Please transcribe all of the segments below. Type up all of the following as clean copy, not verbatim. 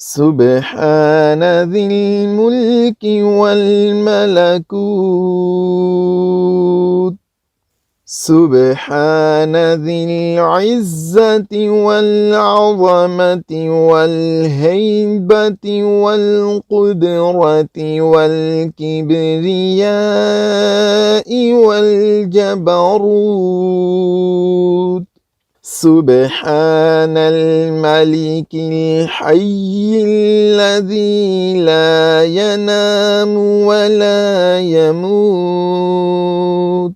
سبحان ذی الملک والملکوت سبحان ذی العزة والعظمة والهیبة والقدرة والکبریاء والجبروت سبحان الملك الحي الذي لا ينام ولا يموت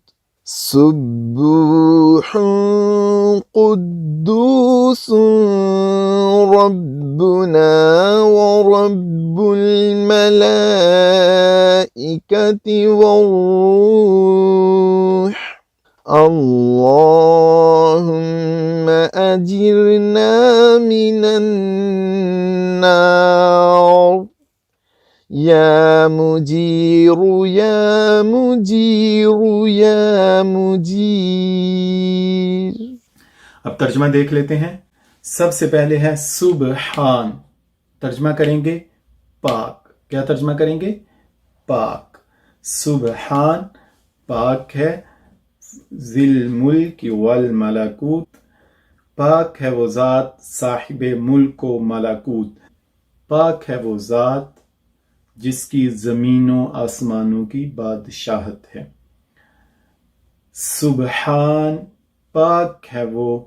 سبوح قدوس ربنا ورب الملائكة والروح اللهم أجرنا من النار یا مجیر یا مجیر یا مجیر۔ اب ترجمہ دیکھ لیتے ہیں۔ سب سے پہلے ہے سبحان، ترجمہ کریں گے پاک۔ کیا ترجمہ کریں گے؟ پاک۔ سبحان پاک ہے، ذی الملک والملکوت پاک ہے وہ ذات صاحب ملک و ملکوت، پاک ہے وہ ذات جس کی زمینوں آسمانوں کی بادشاہت ہے۔ سبحان پاک ہے وہ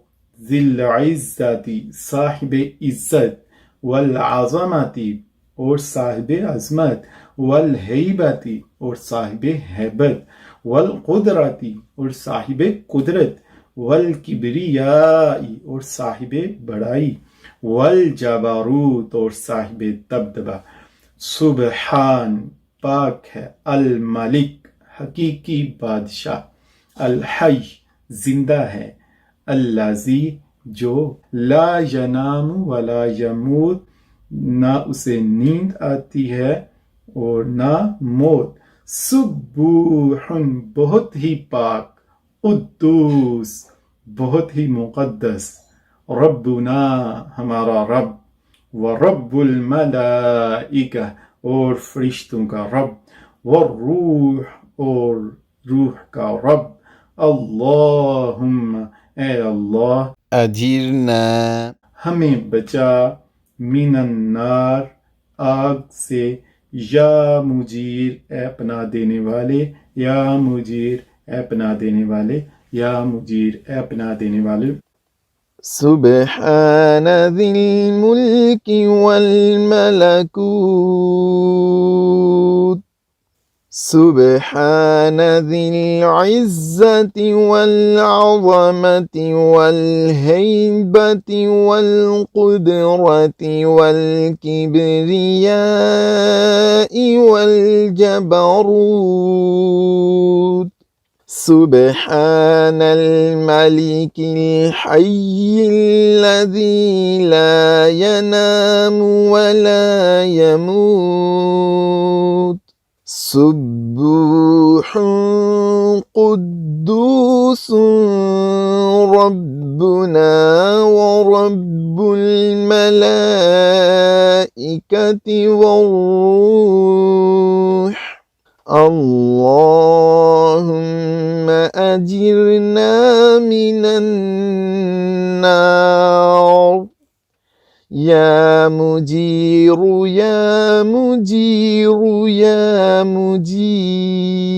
ذی العزتی صاحب عزت، والعظمتی اور صاحب عظمت، والہیبتی اور صاحب ہیبت، والقدرتی اور صاحب قدرت، والکبریاء اور صاحب بڑائی، والجبروت اور صاحب دبدبہ۔ سبحان پاک ہے الملک حقیقی بادشاہ، الحی زندہ ہے، الذی جو لا ینام ولا یموت نہ اسے نیند آتی ہے اور نہ موت، سبوح بہت ہی پاک، قدوس بہت ہی مقدس، ربنا ہمارا رب، ورب الملائکہ اور فرشتوں کا رب، والروح اور روح کا رب، اللہم اے اللہ اجرنا ہمیں بچا من النار آگ سے، یا مجیر اے پناہ دینے والے، یا مجیر اے پناہ دینے والے، یا مجیر اے پناہ دینے والے۔ سبحان ذی الملک والملکوت سبحان ذی العزة والعظمة والهیبة والقدرة والکبریاء والجبروت سبحان الملك الحي الذي لا ينام ولا يموت سبوح قدوس ربنا ورب الملائكة والروح اللهم أجرنا من النار یا مجیر یا مجیر یا مجیر۔